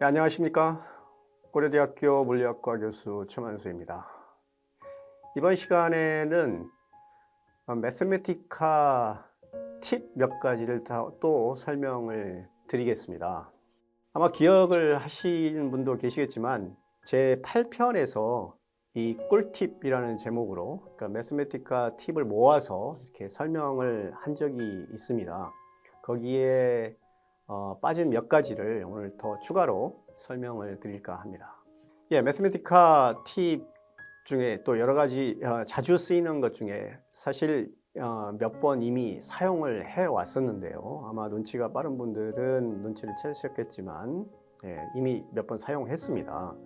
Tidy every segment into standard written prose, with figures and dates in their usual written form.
네, 안녕하십니까. 고려대학교 물리학과 교수 최만수입니다. 이번 시간에는 매스매티카 팁 몇 가지를 또 설명을 드리겠습니다. 아마 기억을 하시는 분도 계시겠지만 제 8편에서 이 꿀팁이라는 제목으로 그러니까 매스매티카 팁을 모아서 이렇게 설명을 한 적이 있습니다. 거기에 빠진 몇 가지를 오늘 더 추가로 설명을 드릴까 합니다. 매스매티카 팁 중에 또 여러 가지 자주 쓰이는 것 중에 사실 몇 번 이미 사용을 해 왔었는데요. 아마 눈치가 빠른 분들은 눈치를 채셨겠지만 이미 몇 번 사용했습니다.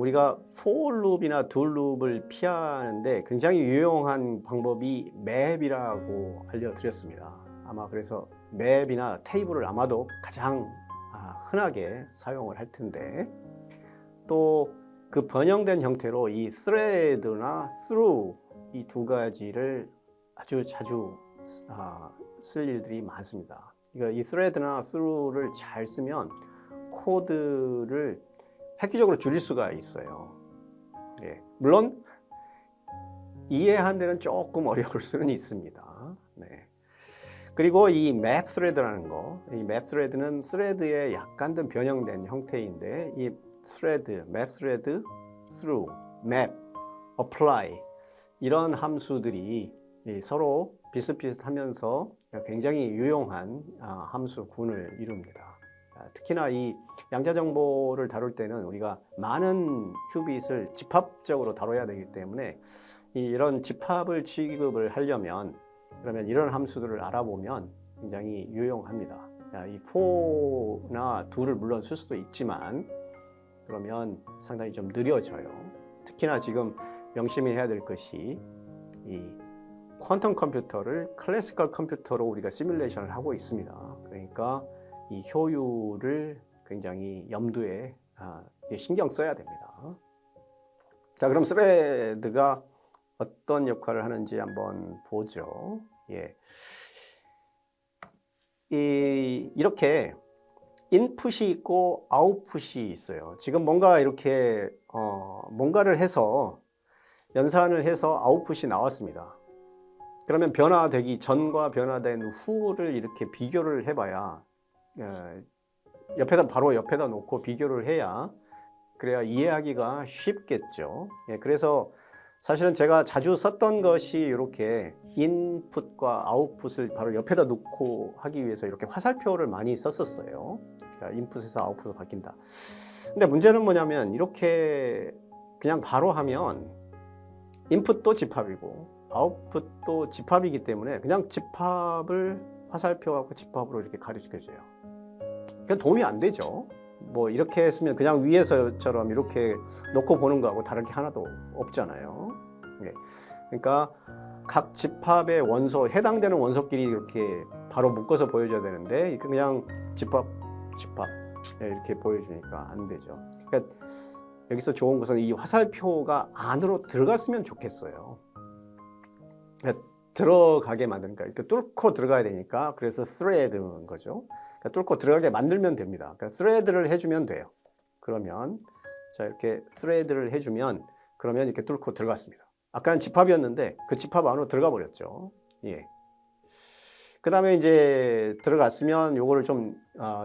우리가 for loop이나 do loop을 피하는데 굉장히 유용한 방법이 map이라고 알려드렸습니다. 아마 그래서 map이나 테이블을 아마도 가장 흔하게 사용을 할 텐데, 또 그 번영된 형태로 이 thread나 through 이 두 가지를 아주 자주 쓸 일들이 많습니다. 그러니까 이 thread나 through를 잘 쓰면 코드를 획기적으로 줄일 수가 있어요. 물론 이해하는 데는 조금 어려울 수는 있습니다. 그리고 이 map thread라는 거, 이 map thread는 thread의 약간 더 변형된 형태인데, 이 thread, map thread, through, map, apply 이런 함수들이 서로 비슷비슷하면서 굉장히 유용한 함수군을 이룹니다. 특히나 이 양자 정보를 다룰 때는 우리가 많은 큐빗을 집합적으로 다뤄야 되기 때문에 이런 집합을 취급을 하려면, 그러면 이런 함수들을 알아보면 굉장히 유용합니다. 이 for나 do를 물론 쓸 수도 있지만 그러면 상당히 좀 느려져요. 특히나 지금 명심히 해야 될 것이 이 퀀텀 컴퓨터를 클래시컬 컴퓨터로 우리가 시뮬레이션을 하고 있습니다. 그러니까 이 효율을 굉장히 염두에 신경 써야 됩니다. 자, 그럼 스레드가 어떤 역할을 하는지 한번 보죠. 이렇게 인풋이 있고 아웃풋이 있어요. 지금 뭔가 이렇게 뭔가를 해서 연산을 해서 아웃풋이 나왔습니다. 그러면 변화되기 전과 변화된 후를 이렇게 비교를 해봐야, 바로 옆에다 놓고 비교를 해야, 그래야 이해하기가 쉽겠죠. 그래서 사실은 제가 자주 썼던 것이 이렇게 인풋과 아웃풋을 바로 옆에다 놓고 하기 위해서 이렇게 화살표를 많이 썼었어요. 인풋에서 아웃풋으로 바뀐다. 근데 문제는 뭐냐면 이렇게 그냥 바로 하면 인풋도 집합이고 아웃풋도 집합이기 때문에 그냥 집합을 화살표하고 집합으로 이렇게 가르쳐줘요. 그러니까 도움이 안 되죠. 뭐 이렇게 했으면 그냥 위에서처럼 이렇게 놓고 보는 거하고 다를 게 하나도 없잖아요. 그러니까 각 집합의 원소, 해당되는 원소끼리 이렇게 바로 묶어서 보여줘야 되는데 그냥 집합 이렇게 보여주니까 안 되죠. 그러니까 여기서 좋은 것은 이 화살표가 안으로 들어갔으면 좋겠어요. 그러니까 들어가게 만드니까 이렇게 뚫고 들어가야 되니까, 그래서 thread인 거죠. 그러니까 뚫고 들어가게 만들면 됩니다. 그러니까 thread를 해주면 돼요. 그러면 자, 이렇게 thread를 해주면 그러면 이렇게 뚫고 들어갔습니다. 아까는 집합이었는데 그 집합 안으로 들어가 버렸죠. 그 다음에 이제 들어갔으면 요거를 좀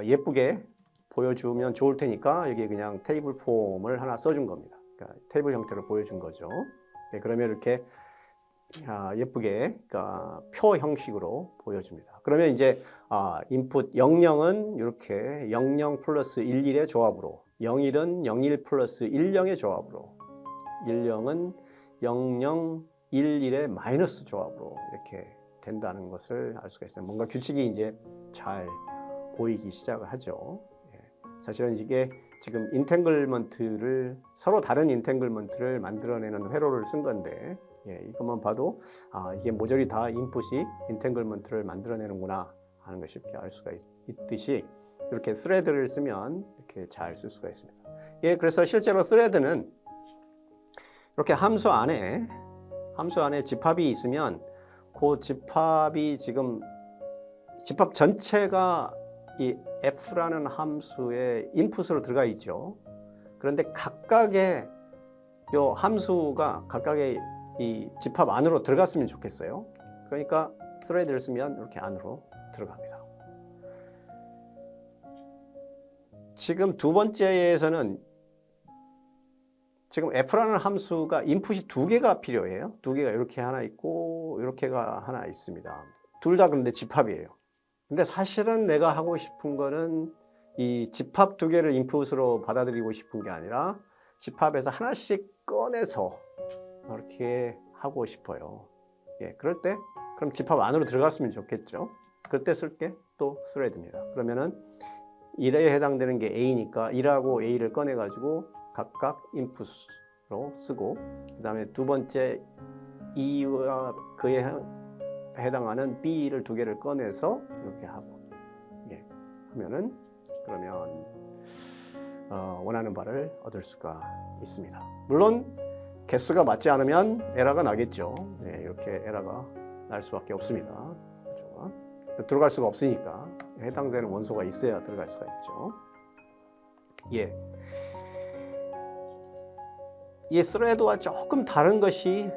예쁘게 보여주면 좋을 테니까 여기 그냥 테이블 폼을 하나 써준 겁니다. 그러니까 테이블 형태로 보여준 거죠. 그러면 이렇게 예쁘게, 그러니까 표 형식으로 보여줍니다. 그러면 이제 인풋 00은 이렇게 00 플러스 11의 조합으로, 01은 01 플러스 10의 조합으로, 10은 00 11의 마이너스 조합으로 이렇게 된다는 것을 알 수가 있어요. 뭔가 규칙이 이제 잘 보이기 시작을 하죠. 사실은 이게 지금 인탱글먼트를, 서로 다른 인탱글먼트를 만들어내는 회로를 쓴 건데, 이것만 봐도 이게 모조리 다 인풋이 인탱글먼트를 만들어내는구나 하는 것을 쉽게 알 수가 있듯이, 이렇게 스레드를 쓰면 이렇게 잘 쓸 수가 있습니다. 그래서 실제로 스레드는 이렇게 함수 안에 집합이 있으면 그 집합이 지금 집합 전체가 이 f라는 함수의 인풋으로 들어가 있죠. 그런데 각각의 요 함수가 각각의 이 집합 안으로 들어갔으면 좋겠어요. 그러니까 thread를 쓰면 이렇게 안으로 들어갑니다. 지금 두 번째에서는 지금 f라는 함수가 인풋이 두 개가 필요해요. 두 개가 이렇게 하나 있고 이렇게가 하나 있습니다. 둘 다 근데 집합이에요. 근데 사실은 내가 하고 싶은 거는 이 집합 두 개를 인풋으로 받아들이고 싶은 게 아니라 집합에서 하나씩 꺼내서 이렇게 하고 싶어요. 예, 그럴 때 그럼 집합 안으로 들어갔으면 좋겠죠. 그럴 때 쓸 게 또 thread입니다. 그러면은 1에 해당되는 게 A니까 1하고 A를 꺼내 가지고 각각 인풋으로 쓰고, 그 다음에 두 번째 E와 그에 해당하는 B를 두 개를 꺼내서 이렇게 하고, 예, 하면은 그러면 원하는 바를 얻을 수가 있습니다. 물론 개수가 맞지 않으면 에러가 나겠죠. 예, 이렇게 에러가 날 수밖에 없습니다. 그렇죠? 들어갈 수가 없으니까 해당되는 원소가 있어야 들어갈 수가 있죠. 예. 이 thread와 조금 다른 것이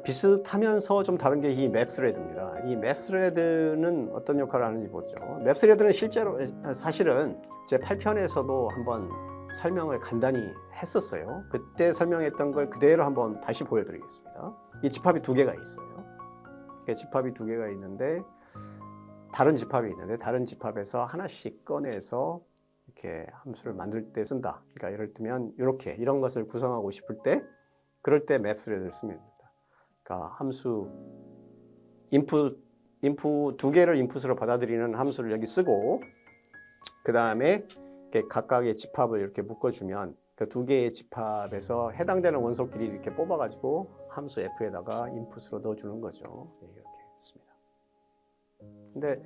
비슷하면서 좀 다른 게 이 맵스레드입니다. 이 맵스레드는 어떤 역할을 하는지 보죠. 맵스레드는 실제로 사실은 제 8편에서도 한번 설명을 간단히 했었어요. 그때 설명했던 걸 그대로 한번 다시 보여드리겠습니다. 이 집합이 두 개가 있어요. 집합이 두 개가 있는데 다른 집합이 있는데 다른 집합에서 하나씩 꺼내서 이렇게 함수를 만들 때 쓴다. 그러니까 예를 들면 이렇게 이런 것을 구성하고 싶을 때 그럴 때 맵스레드를 쓰면 됩니다. 그러니까 함수 인풋 두 개를 인풋으로 받아들이는 함수를 여기 쓰고, 그 다음에 각각의 집합을 이렇게 묶어주면 그 두 개의 집합에서 해당되는 원소끼리 이렇게 뽑아가지고 함수 f에다가 인풋으로 넣어주는 거죠. 네, 이렇게 했습니다. 근데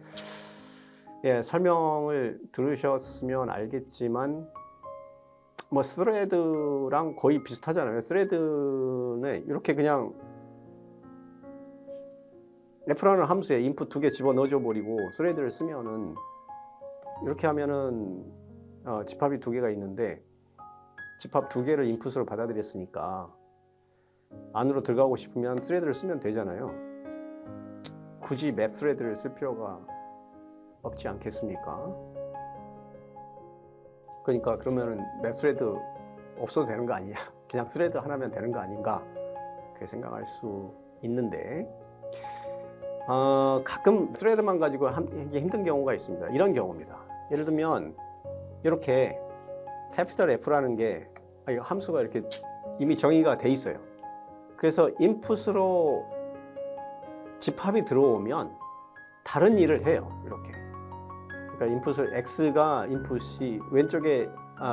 예, 설명을 들으셨으면 알겠지만 뭐 스레드랑 거의 비슷하잖아요. 스레드는 이렇게 그냥 f라는 함수에 인풋 두 개 집어 넣어줘 버리고 스레드를 쓰면은 이렇게 하면은 집합이 두 개가 있는데 집합 두 개를 인풋으로 받아들였으니까 안으로 들어가고 싶으면 스레드를 쓰면 되잖아요. 굳이 맵 스레드를 쓸 필요가 없지 않겠습니까? 그러니까 그러면은 맵 스레드 없어도 되는 거 아니냐, 그냥 스레드 하나면 되는 거 아닌가, 그렇게 생각할 수 있는데 가끔 스레드만 가지고 하기 힘든 경우가 있습니다. 이런 경우입니다. 예를 들면 이렇게 캐피털 F라는 게 함수가 이렇게 이미 정의가 돼 있어요. 그래서 인풋으로 집합이 들어오면 다른 일을 해요. 이렇게. 그러니까 인풋을 X가 인풋이 왼쪽에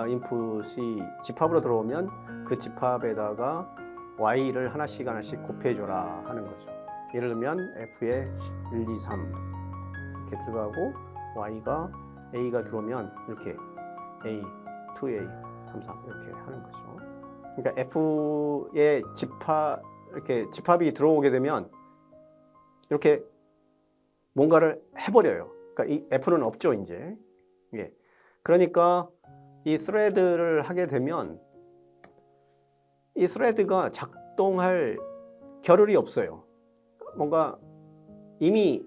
인풋이 집합으로 들어오면 그 집합에다가 Y를 하나씩 곱해줘라 하는 거죠. 예를 들면 F에 1, 2, 3 이렇게 들어가고 Y가 A가 들어오면 이렇게 A, 2A, 3, 3 이렇게 하는 거죠. 그러니까 F의 이렇게 집합이 들어오게 되면 이렇게 뭔가를 해버려요. 그러니까 이 F는 없죠, 이제. 예. 그러니까 이 스레드를 하게 되면 이 스레드가 작동할 겨를이 없어요. 뭔가 이미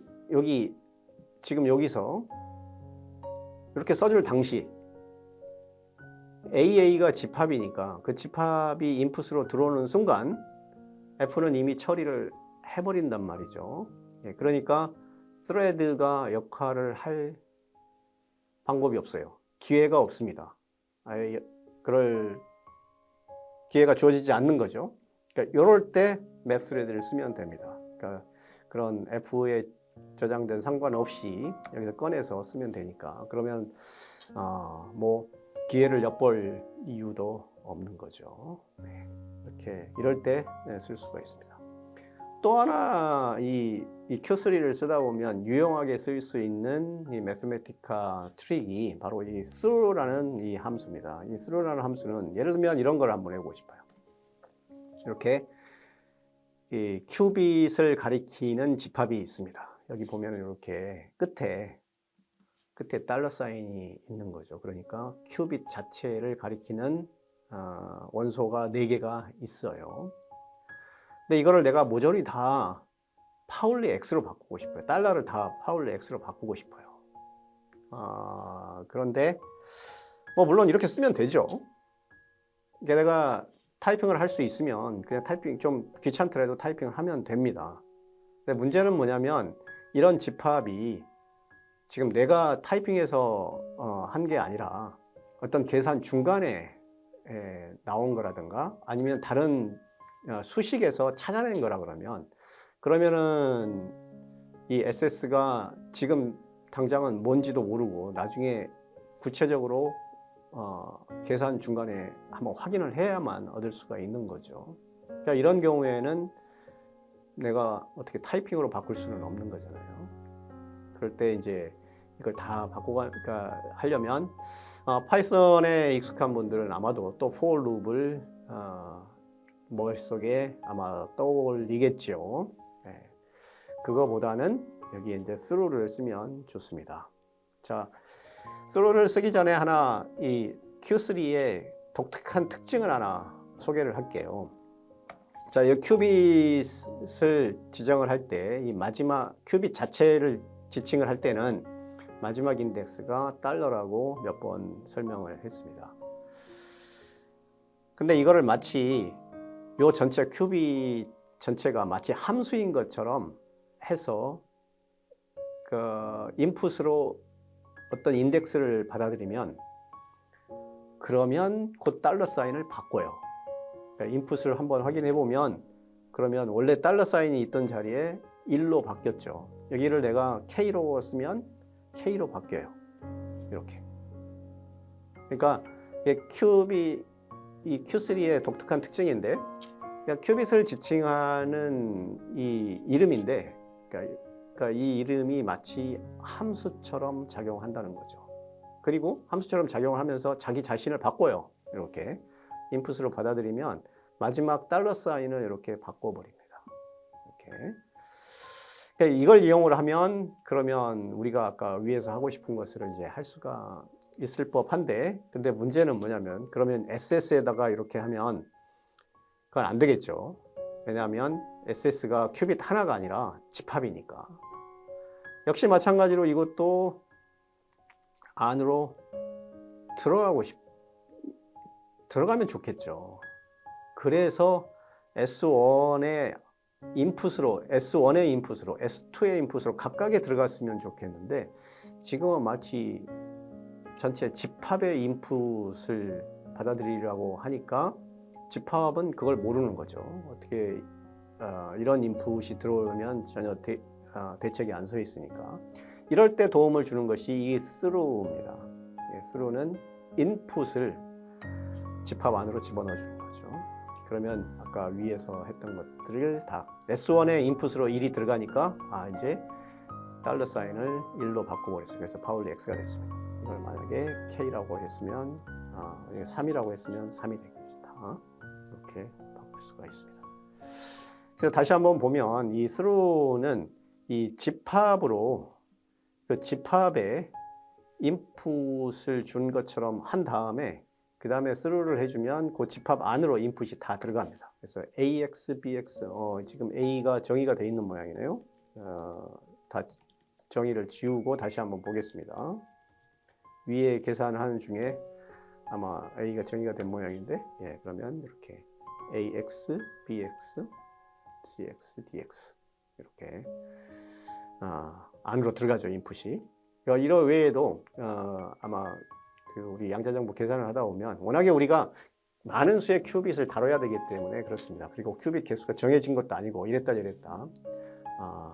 지금 여기서 이렇게 써줄 당시 AA가 집합이니까 그 집합이 인풋으로 들어오는 순간 F는 이미 처리를 해버린단 말이죠. 예, 그러니까 스레드가 역할을 할 방법이 없어요. 기회가 없습니다. 아예 그럴 기회가 주어지지 않는 거죠. 그러니까 이럴 때 맵 스레드를 쓰면 됩니다. 그러니까 그런 F에 저장된 상관없이 여기서 꺼내서 쓰면 되니까, 그러면 뭐 기회를 엿볼 이유도 없는 거죠. 네. 이렇게 이럴 때 쓸 수가 있습니다. 또 하나 이 Q3를 쓰다 보면 유용하게 쓸 수 있는 이 매스메티카 트릭이 바로 이 through라는 이 함수입니다. 이 through라는 함수는 예를 들면 이런 걸 한번 해보고 싶어요. 이렇게 이 큐빗을 가리키는 집합이 있습니다. 여기 보면 이렇게 끝에 끝에 달러 사인이 있는 거죠. 그러니까 큐빗 자체를 가리키는 원소가 4개가 있어요. 근데 이거를 내가 모조리 다 파울리 X로 바꾸고 싶어요. 달러를 다 파울리 X로 바꾸고 싶어요. 그런데 뭐 물론 이렇게 쓰면 되죠. 내가 타이핑을 할 수 있으면 그냥 타이핑 좀 귀찮더라도 타이핑을 하면 됩니다. 근데 문제는 뭐냐면 이런 집합이 지금 내가 타이핑해서 한 게 아니라 어떤 계산 중간에 나온 거라든가 아니면 다른 수식에서 찾아낸 거라 그러면은 이 SS가 지금 당장은 뭔지도 모르고 나중에 구체적으로 계산 중간에 한번 확인을 해야만 얻을 수가 있는 거죠. 그러니까 이런 경우에는 내가 어떻게 타이핑으로 바꿀 수는 없는 거잖아요. 그럴 때 이제 이걸 다 그러니까 하려면 파이썬에 익숙한 분들은 아마도 또 for loop을 머릿속에 아마 떠올리겠죠. 네. 그거보다는 여기에 이제 through를 쓰면 좋습니다. 자, through를 쓰기 전에 하나 이 Q3의 독특한 특징을 하나 소개를 할게요. 자, 이 큐빗을 지정을 할 때 이 마지막 큐빗 자체를 지칭을 할 때는 마지막 인덱스가 달러라고 몇 번 설명을 했습니다. 근데 이거를 마치 요 전체 큐빗 전체가 마치 함수인 것처럼 해서 그 인풋으로 어떤 인덱스를 받아들이면 그러면 곧 달러 사인을 바꿔요. 그러니까 인풋을 한번 확인해 보면 그러면 원래 달러 사인이 있던 자리에 1로 바뀌었죠. 여기를 내가 K로 쓰면 K로 바뀌어요. 이렇게. 그러니까 이 Q3의 독특한 특징인데 그러니까 큐빗을 지칭하는 이 이름인데 그러니까 이 이름이 마치 함수처럼 작용한다는 거죠. 그리고 함수처럼 작용을 하면서 자기 자신을 바꿔요. 이렇게 인풋으로 받아들이면 마지막 달러 사인을 이렇게 바꿔버립니다. 이렇게. 그러니까 이걸 이용을 하면 그러면 우리가 아까 위에서 하고 싶은 것을 이제 할 수가 있을 법한데 근데 문제는 뭐냐면 그러면 SS에다가 이렇게 하면 그건 안 되겠죠. 왜냐하면 SS가 큐빗 하나가 아니라 집합이니까. 역시 마찬가지로 이것도 안으로 들어가면 좋겠죠. 그래서 S1의 인풋으로 S2의 인풋으로 각각에 들어갔으면 좋겠는데 지금은 마치 전체 집합의 인풋을 받아들이려고 하니까 집합은 그걸 모르는 거죠. 어떻게 이런 인풋이 들어오면 전혀 대책이 안 서 있으니까 이럴 때 도움을 주는 것이 이 through입니다. through는 인풋을 집합 안으로 집어넣어 주는 거죠. 그러면 아까 위에서 했던 것들을 다 S1의 인풋으로 1이 들어가니까 이제 달러 사인을 1로 바꿔버렸어요. 그래서 파울리 X가 됐습니다. 이걸 만약에 K라고 했으면 3이라고 했으면 3이 되겠다. 이렇게 바꿀 수가 있습니다. 그래서 다시 한번 보면 이 through는 이 집합으로 그 집합에 인풋을 준 것처럼 한 다음에 그 다음에 through를 해주면 그 집합 안으로 인풋이 다 들어갑니다. 그래서 AX, BX 지금 A가 정의가 되어 있는 모양이네요. 다 정의를 지우고 다시 한번 보겠습니다. 위에 계산을 하는 중에 아마 A가 정의가 된 모양인데 그러면 이렇게 AX, BX, CX, DX 이렇게 안으로 들어가죠. 인풋이. 이런 외에도 아마 우리 양자정보 계산을 하다 보면 워낙에 우리가 많은 수의 큐빗을 다뤄야 되기 때문에 그렇습니다. 그리고 큐빗 개수가 정해진 것도 아니고 이랬다 저랬다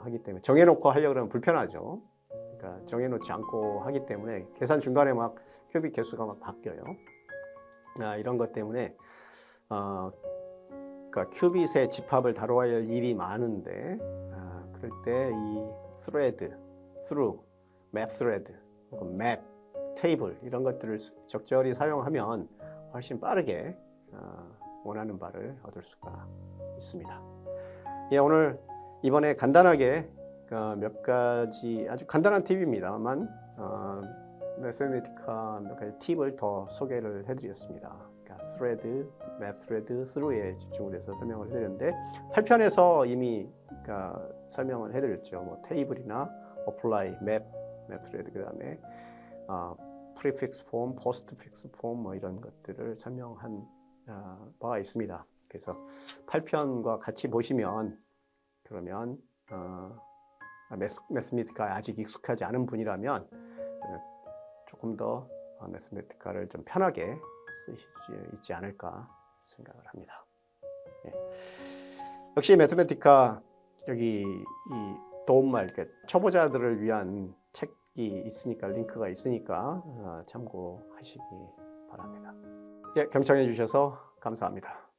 하기 때문에 정해놓고 하려고 그러면 불편하죠. 그러니까 정해놓지 않고 하기 때문에 계산 중간에 막 큐빗 개수가 막 바뀌어요. 이런 것 때문에 그러니까 큐빗의 집합을 다뤄야 할 일이 많은데 그럴 때 이 thread, through, map thread, 혹은 map, 테이블 이런 것들을 적절히 사용하면 훨씬 빠르게 원하는 바를 얻을 수가 있습니다. 오늘 이번에 간단하게 몇 가지 아주 간단한 팁입니다만 매스매티카 몇 가지 팁을 더 소개를 해드렸습니다. 그러니까 스레드, 맵 스레드, 스루에 집중을 해서 설명을 해드렸는데 8편에서 이미 그러니까 설명을 해드렸죠. 뭐 테이블이나 어플라이, 맵 스레드 그 다음에 프리픽스 폼, 포스트 픽스 폼 뭐 이런 것들을 설명한 바가 있습니다. 그래서 8편과 같이 보시면 그러면 매스매티카에 아직 익숙하지 않은 분이라면 조금 더 매스매티카를 좀 편하게 쓰실 수 있지 않을까 생각을 합니다. 예. 역시 매스매티카 여기 이 도움말 초보자들을 위한 책이 있으니까 링크가 있으니까 참고하시기 바랍니다. 예, 경청해 주셔서 감사합니다.